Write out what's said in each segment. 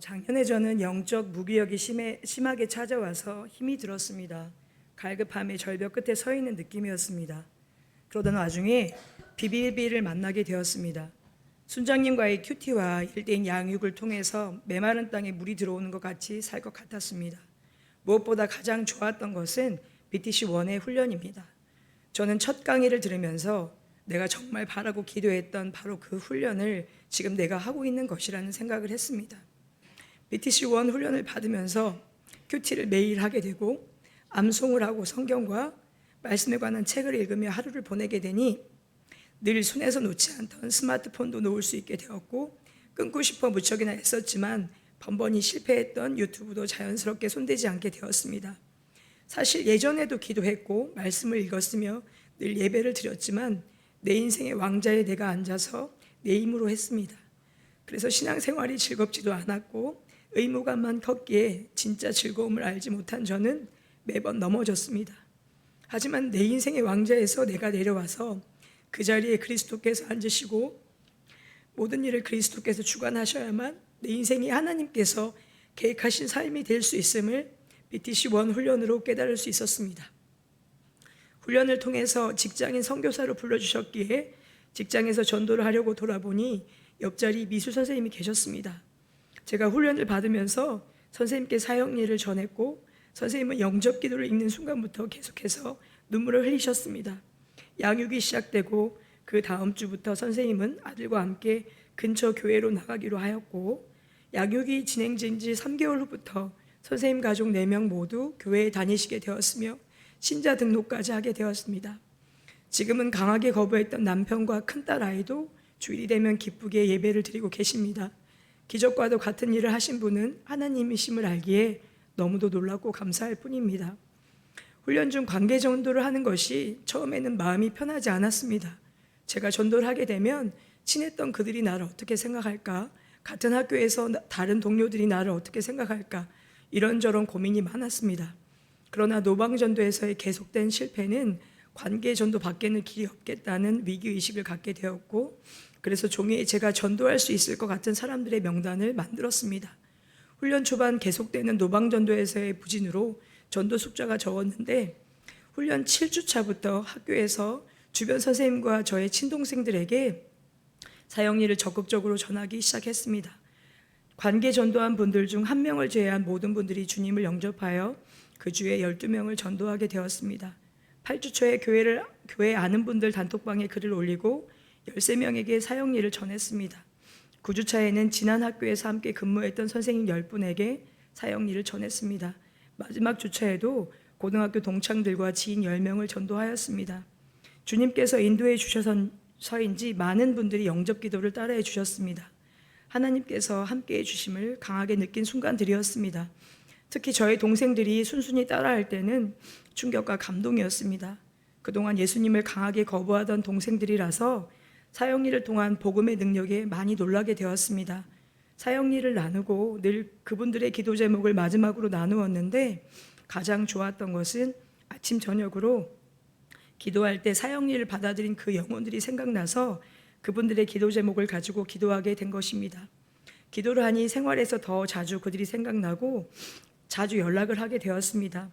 작년에 저는 영적 무기력이 심하게 찾아와서 힘이 들었습니다. 갈급함에 절벽 끝에 서 있는 느낌이었습니다. 그러던 와중에 비빌비를 만나게 되었습니다. 순장님과의 큐티와 1대1 양육을 통해서 메마른 땅에 물이 들어오는 것 같이 살 것 같았습니다. 무엇보다 가장 좋았던 것은 BTC1의 훈련입니다. 저는 첫 강의를 들으면서 내가 정말 바라고 기도했던 바로 그 훈련을 지금 내가 하고 있는 것이라는 생각을 했습니다. BTC1 훈련을 받으면서 큐티를 매일 하게 되고 암송을 하고 성경과 말씀에 관한 책을 읽으며 하루를 보내게 되니 늘 손에서 놓지 않던 스마트폰도 놓을 수 있게 되었고, 끊고 싶어 무척이나 애썼지만 번번이 실패했던 유튜브도 자연스럽게 손대지 않게 되었습니다. 사실 예전에도 기도했고 말씀을 읽었으며 늘 예배를 드렸지만 내 인생의 왕자에 내가 앉아서 내 힘으로 했습니다. 그래서 신앙생활이 즐겁지도 않았고 의무감만 컸기에 진짜 즐거움을 알지 못한 저는 매번 넘어졌습니다. 하지만 내 인생의 왕자에서 내가 내려와서 그 자리에 그리스도께서 앉으시고 모든 일을 그리스도께서 주관하셔야만 내 인생이 하나님께서 계획하신 삶이 될 수 있음을 BTC1 훈련으로 깨달을 수 있었습니다. 훈련을 통해서 직장인 선교사로 불러주셨기에 직장에서 전도를 하려고 돌아보니 옆자리 미술 선생님이 계셨습니다. 제가 훈련을 받으면서 선생님께 사역일을 전했고 선생님은 영접 기도를 읽는 순간부터 계속해서 눈물을 흘리셨습니다. 양육이 시작되고 그 다음 주부터 선생님은 아들과 함께 근처 교회로 나가기로 하였고, 양육이 진행된 지 3개월 후부터 선생님 가족 4명 모두 교회에 다니시게 되었으며 신자 등록까지 하게 되었습니다. 지금은 강하게 거부했던 남편과 큰딸 아이도 주일이 되면 기쁘게 예배를 드리고 계십니다. 기적과도 같은 일을 하신 분은 하나님이심을 알기에 너무도 놀랍고 감사할 뿐입니다. 훈련 중 관계 전도를 하는 것이 처음에는 마음이 편하지 않았습니다. 제가 전도를 하게 되면 친했던 그들이 나를 어떻게 생각할까? 같은 학교에서 다른 동료들이 나를 어떻게 생각할까? 이런저런 고민이 많았습니다. 그러나 노방전도에서의 계속된 실패는 관계 전도 밖에는 길이 없겠다는 위기의식을 갖게 되었고, 그래서 종이에 제가 전도할 수 있을 것 같은 사람들의 명단을 만들었습니다. 훈련 초반 계속되는 노방전도에서의 부진으로 전도 숫자가 적었는데 훈련 7주차부터 학교에서 주변 선생님과 저의 친동생들에게 사역일을 적극적으로 전하기 시작했습니다. 관계 전도한 분들 중 1명을 제외한 모든 분들이 주님을 영접하여 그 주에 12명을 전도하게 되었습니다. 8주 초에 교회 아는 분들 단톡방에 글을 올리고 13명에게 사역일을 전했습니다. 9주차에는 지난 학교에서 함께 근무했던 선생님 10분에게 사역일을 전했습니다. 마지막 주차에도 고등학교 동창들과 지인 10명을 전도하였습니다. 주님께서 인도해 주셔서인지 많은 분들이 영접 기도를 따라해 주셨습니다. 하나님께서 함께해 주심을 강하게 느낀 순간들이었습니다. 특히 저희 동생들이 순순히 따라할 때는 충격과 감동이었습니다. 그동안 예수님을 강하게 거부하던 동생들이라서 사역일을 통한 복음의 능력에 많이 놀라게 되었습니다. 사역일을 나누고 늘 그분들의 기도 제목을 마지막으로 나누었는데 가장 좋았던 것은 아침 저녁으로 기도할 때 사역일을 받아들인 그 영혼들이 생각나서 그분들의 기도 제목을 가지고 기도하게 된 것입니다. 기도를 하니 생활에서 더 자주 그들이 생각나고 자주 연락을 하게 되었습니다.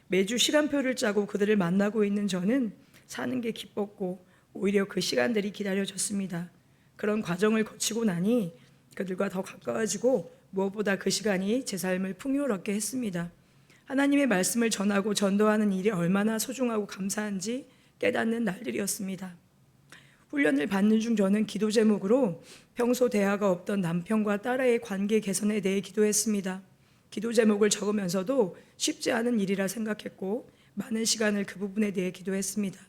매주 시간표를 짜고 그들을 만나고 있는 저는 사는 게 기뻤고 오히려 그 시간들이 기다려졌습니다. 그런 과정을 거치고 나니 그들과 더 가까워지고 무엇보다 그 시간이 제 삶을 풍요롭게 했습니다. 하나님의 말씀을 전하고 전도하는 일이 얼마나 소중하고 감사한지 깨닫는 날들이었습니다. 훈련을 받는 중 저는 기도 제목으로 평소 대화가 없던 남편과 딸의 관계 개선에 대해 기도했습니다. 기도 제목을 적으면서도 쉽지 않은 일이라 생각했고 많은 시간을 그 부분에 대해 기도했습니다.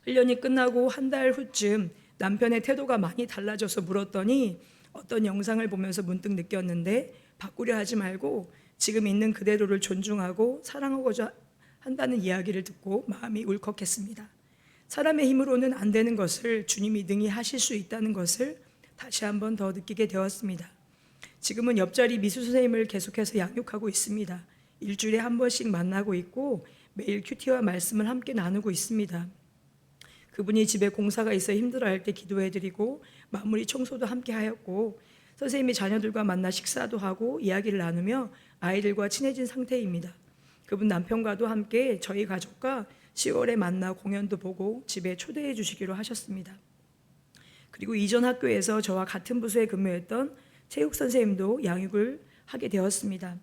훈련이 끝나고 한 달 후쯤 남편의 태도가 많이 달라져서 물었더니 어떤 영상을 보면서 문득 느꼈는데 바꾸려 하지 말고 지금 있는 그대로를 존중하고 사랑하고자 한다는 이야기를 듣고 마음이 울컥했습니다. 사람의 힘으로는 안 되는 것을 주님이 능히 하실 수 있다는 것을 다시 한번 더 느끼게 되었습니다. 지금은 옆자리 미술 선생님을 계속해서 양육하고 있습니다. 일주일에 한 번씩 만나고 있고 매일 큐티와 말씀을 함께 나누고 있습니다. 그분이 집에 공사가 있어 힘들어할 때 기도해드리고 마무리 청소도 함께 하였고 선생님이 자녀들과 만나 식사도 하고 이야기를 나누며 아이들과 친해진 상태입니다. 그분 남편과도 함께 저희 가족과 10월에 만나 공연도 보고 집에 초대해 주시기로 하셨습니다. 그리고 이전 학교에서 저와 같은 부서에 근무했던 체육 선생님도 양육을 하게 되었습니다.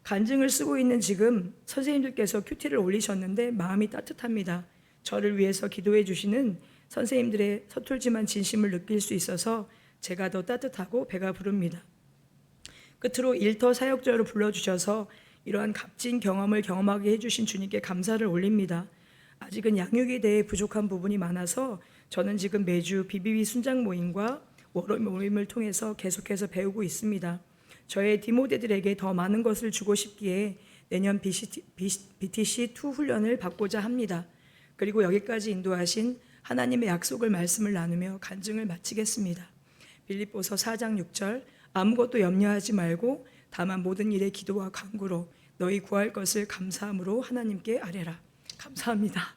간증을 쓰고 있는 지금 선생님들께서 큐티를 올리셨는데 마음이 따뜻합니다. 저를 위해서 기도해 주시는 선생님들의 서툴지만 진심을 느낄 수 있어서 제가 더 따뜻하고 배가 부릅니다. 끝으로 일터 사역자로 불러주셔서 이러한 값진 경험을 경험하게 해주신 주님께 감사를 올립니다. 아직은 양육에 대해 부족한 부분이 많아서 저는 지금 매주 BBB 순장 모임과 월요 모임을 통해서 계속해서 배우고 있습니다. 저의 디모데들에게 더 많은 것을 주고 싶기에 내년 BTC2 훈련을 받고자 합니다. 그리고 여기까지 인도하신 하나님의 약속을 말씀을 나누며 간증을 마치겠습니다. 빌립보서 4장 6절 아무것도 염려하지 말고 다만 모든 일에 기도와 간구로 너희 구할 것을 감사함으로 하나님께 아뢰라. 감사합니다.